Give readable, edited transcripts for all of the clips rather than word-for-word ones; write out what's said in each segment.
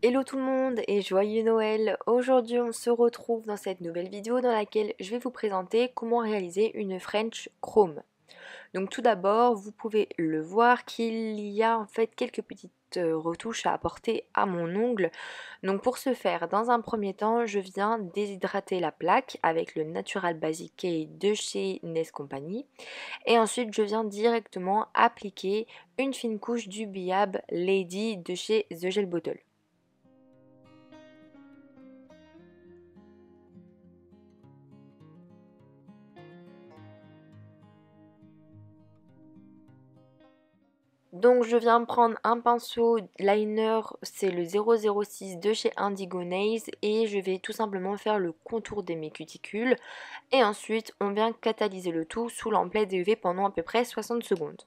Hello tout le monde et joyeux Noël! Aujourd'hui on se retrouve dans cette nouvelle vidéo dans laquelle je vais vous présenter comment réaliser une French Chrome. Donc tout d'abord vous pouvez le voir qu'il y a en fait quelques petites retouches à apporter à mon ongle. Donc pour ce faire, dans un premier temps je viens déshydrater la plaque avec le Natural Basic K de chez Nes Company. Et ensuite je viens directement appliquer une fine couche du Biab Lady de chez The Gel Bottle. Donc je viens prendre un pinceau liner, c'est le 006 de chez Indigo Nails et je vais tout simplement faire le contour de mes cuticules et ensuite on vient catalyser le tout sous l'emplet DUV pendant à peu près 60 secondes.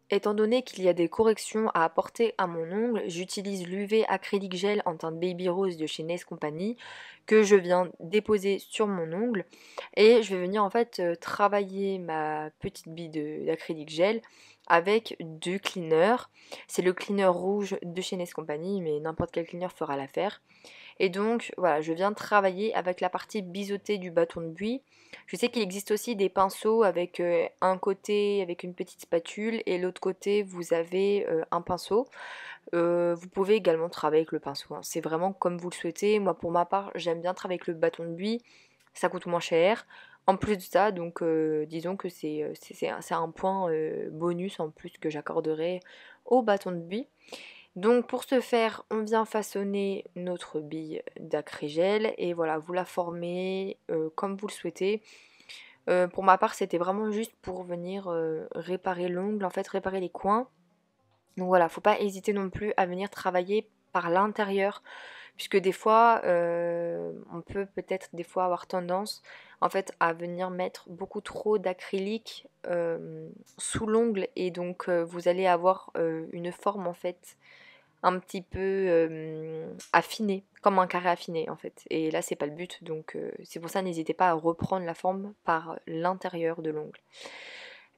Étant donné qu'il y a des corrections à apporter à mon ongle, j'utilise l'UV acrylique gel en teinte Baby Rose de chez Nes Company que je viens déposer sur mon ongle et je vais venir en fait travailler ma petite bille d'acrylique gel avec du cleaner. C'est le cleaner rouge de chez Nes Company mais n'importe quel cleaner fera l'affaire. Et donc voilà, je viens travailler avec la partie biseautée du bâton de buis. Je sais qu'il existe aussi des pinceaux avec un côté avec une petite spatule et l'autre côté vous avez un pinceau. Vous pouvez également travailler avec le pinceau, hein. C'est vraiment comme vous le souhaitez. Moi pour ma part j'aime bien travailler avec le bâton de buis, ça coûte moins cher. En plus de ça, donc disons que c'est un point bonus en plus que j'accorderai au bâton de buis. Donc pour ce faire, on vient façonner notre bille d'acrygel et voilà, vous la formez comme vous le souhaitez. Pour ma part, c'était vraiment juste pour venir réparer l'ongle, en fait réparer les coins. Donc voilà, faut pas hésiter non plus à venir travailler par l'intérieur, puisque des fois, on peut peut-être des fois avoir tendance en fait à venir mettre beaucoup trop d'acrylique sous l'ongle et donc vous allez avoir une forme en fait un petit peu affiné, comme un carré affiné en fait. Et là c'est pas le but, donc c'est pour ça n'hésitez pas à reprendre la forme par l'intérieur de l'ongle.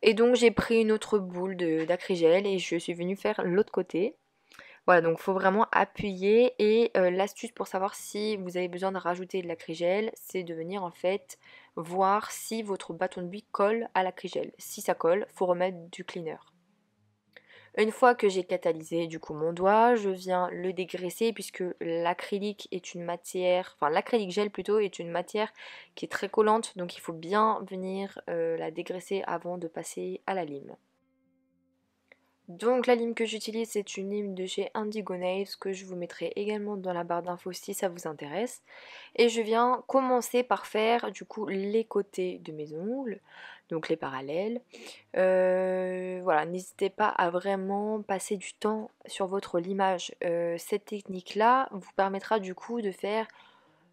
Et donc j'ai pris une autre boule d'acrygel et je suis venue faire l'autre côté. Voilà, donc il faut vraiment appuyer et l'astuce pour savoir si vous avez besoin de rajouter de l'acrygel, c'est de venir en fait voir si votre bâton de buis colle à l'acrygel. Si ça colle, faut remettre du cleaner. Une fois que j'ai catalysé du coup mon doigt, je viens le dégraisser puisque l'acrylique est une matière, enfin l'acrylique gel plutôt est une matière qui est très collante, donc il faut bien venir la dégraisser avant de passer à la lime. Donc la lime que j'utilise c'est une lime de chez Indigo Nails que je vous mettrai également dans la barre d'infos si ça vous intéresse. Et je viens commencer par faire du coup les côtés de mes ongles, donc les parallèles. Voilà, n'hésitez pas à vraiment passer du temps sur votre limage. Cette technique-là vous permettra du coup de faire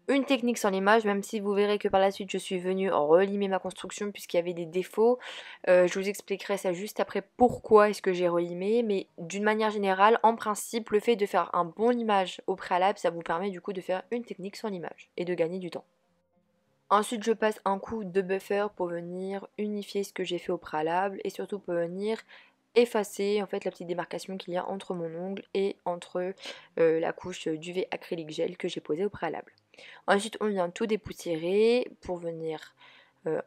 une technique sans l'image, même si vous verrez que par la suite je suis venue relimer ma construction puisqu'il y avait des défauts. Je vous expliquerai ça juste après pourquoi est-ce que j'ai relimé, mais d'une manière générale, en principe, le fait de faire un bon limage au préalable, ça vous permet du coup de faire une technique sans l'image et de gagner du temps. Ensuite, je passe un coup de buffer pour venir unifier ce que j'ai fait au préalable et surtout pour venir effacer en fait la petite démarcation qu'il y a entre mon ongle et entre la couche d'UV acrylique gel que j'ai posée au préalable. Ensuite, on vient tout dépoussiérer pour venir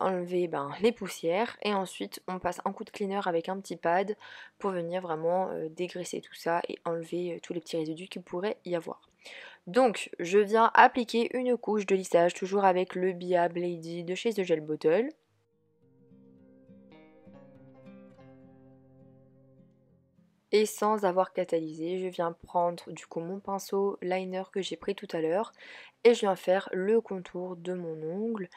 enlever les poussières et ensuite on passe un coup de cleaner avec un petit pad pour venir vraiment dégraisser tout ça et enlever tous les petits résidus qu'il pourrait y avoir. Donc je viens appliquer une couche de lissage toujours avec le Biab Lady de chez The Gel Bottle. Et sans avoir catalysé, je viens prendre du coup mon pinceau liner que j'ai pris tout à l'heure et je viens faire le contour de mon ongle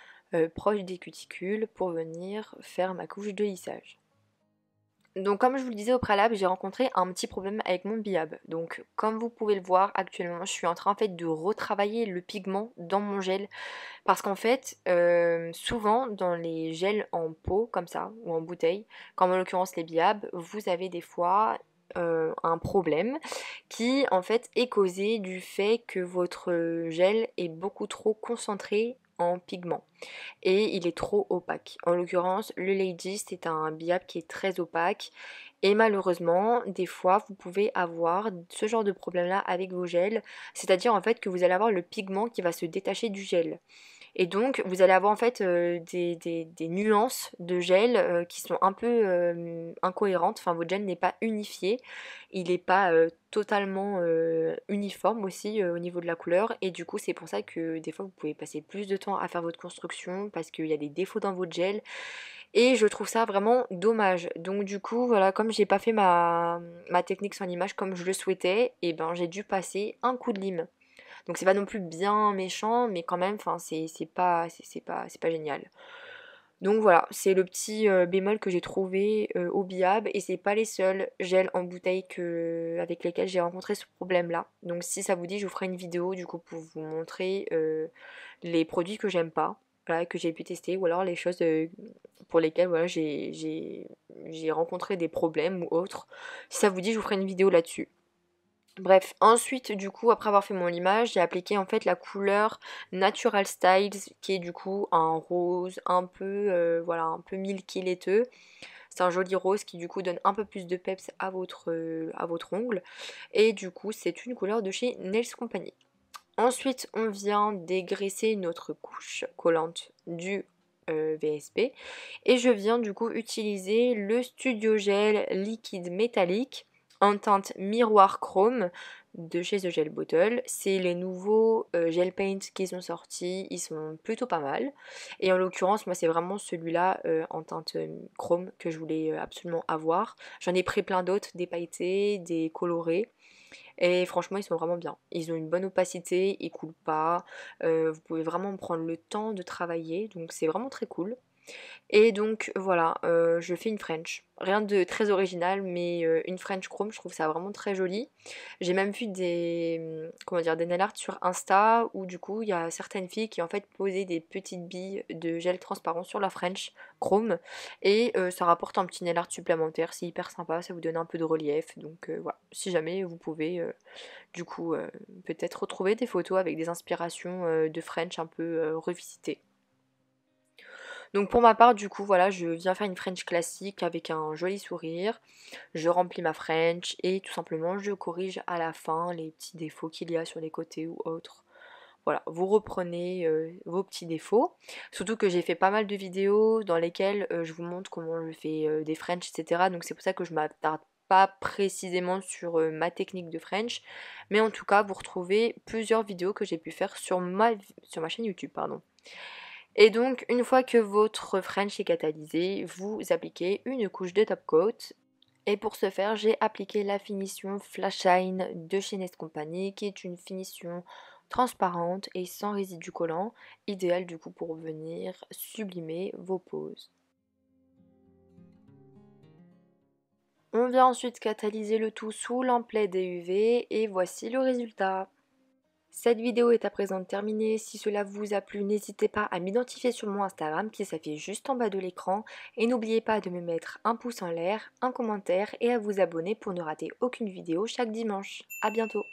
proche des cuticules pour venir faire ma couche de lissage. Donc comme je vous le disais au préalable, j'ai rencontré un petit problème avec mon biab. Donc comme vous pouvez le voir actuellement, je suis en train en fait de retravailler le pigment dans mon gel. Parce qu'en fait, souvent dans les gels en pot comme ça, ou en bouteille, comme en l'occurrence les biab, vous avez des fois un problème qui en fait est causé du fait que votre gel est beaucoup trop concentré en pigment et il est trop opaque. En l'occurrence, le Lady c'est un biab qui est très opaque Et malheureusement, des fois, vous pouvez avoir ce genre de problème-là avec vos gels, c'est-à-dire en fait que vous allez avoir le pigment qui va se détacher du gel. Et donc, vous allez avoir en fait des nuances de gel qui sont un peu incohérentes. Enfin, votre gel n'est pas unifié, il n'est pas totalement uniforme aussi au niveau de la couleur. Et du coup, c'est pour ça que des fois, vous pouvez passer plus de temps à faire votre construction parce qu'il y a des défauts dans votre gel. Et je trouve ça vraiment dommage. Donc du coup, voilà, comme j'ai pas fait ma technique sans image comme je le souhaitais, et ben j'ai dû passer un coup de lime. Donc c'est pas non plus bien méchant, mais quand même, enfin c'est pas génial. Donc voilà, c'est le petit bémol que j'ai trouvé au Biab et c'est pas les seuls gels en bouteille avec lesquels j'ai rencontré ce problème-là. Donc si ça vous dit, je vous ferai une vidéo du coup pour vous montrer les produits que j'aime pas, voilà, que j'ai pu tester ou alors les choses pour lesquelles voilà, j'ai rencontré des problèmes ou autres. Si ça vous dit, je vous ferai une vidéo là-dessus. Bref, ensuite du coup après avoir fait mon limage, j'ai appliqué en fait la couleur Natural Styles qui est du coup un rose un peu voilà, un peu milky laiteux. C'est un joli rose qui du coup donne un peu plus de peps à votre ongle et du coup c'est une couleur de chez Nails Company. Ensuite, on vient dégraisser notre couche collante du VSP et je viens du coup utiliser le Studio Gel liquide métallique en teinte miroir chrome de chez The Gel Bottle. C'est les nouveaux gel paint qui sont sortis, ils sont plutôt pas mal. Et en l'occurrence, moi c'est vraiment celui-là en teinte chrome que je voulais absolument avoir. J'en ai pris plein d'autres, des pailletés, des colorés. Et franchement, ils sont vraiment bien. Ils ont une bonne opacité, ils coulent pas. Vous pouvez vraiment prendre le temps de travailler, donc c'est vraiment très cool. Et donc voilà, je fais une French. Rien de très original, mais une French Chrome, je trouve ça vraiment très joli. J'ai même vu comment dire, des nail art sur Insta où du coup il y a certaines filles qui en fait posaient des petites billes de gel transparent sur la French Chrome et ça rapporte un petit nail art supplémentaire, c'est hyper sympa, ça vous donne un peu de relief. Donc voilà, si jamais vous pouvez du coup peut-être retrouver des photos avec des inspirations de French un peu revisitées. Donc pour ma part, du coup, voilà, je viens faire une French classique avec un joli sourire. Je remplis ma French et tout simplement je corrige à la fin les petits défauts qu'il y a sur les côtés ou autres. Voilà, vous reprenez vos petits défauts. Surtout que j'ai fait pas mal de vidéos dans lesquelles je vous montre comment je fais des French, etc. Donc c'est pour ça que je m'attarde pas précisément sur ma technique de French. Mais en tout cas, vous retrouvez plusieurs vidéos que j'ai pu faire sur ma chaîne YouTube, pardon. Et donc, une fois que votre French est catalysé, vous appliquez une couche de top coat. Et pour ce faire, j'ai appliqué la finition Flash Shine de chez Nest Company, qui est une finition transparente et sans résidu collant, idéale du coup pour venir sublimer vos poses. On vient ensuite catalyser le tout sous l'amplet DUV et voici le résultat. Cette vidéo est à présent terminée. Si cela vous a plu, n'hésitez pas à m'identifier sur mon Instagram qui s'affiche juste en bas de l'écran. Et n'oubliez pas de me mettre un pouce en l'air, un commentaire et à vous abonner pour ne rater aucune vidéo chaque dimanche. A bientôt!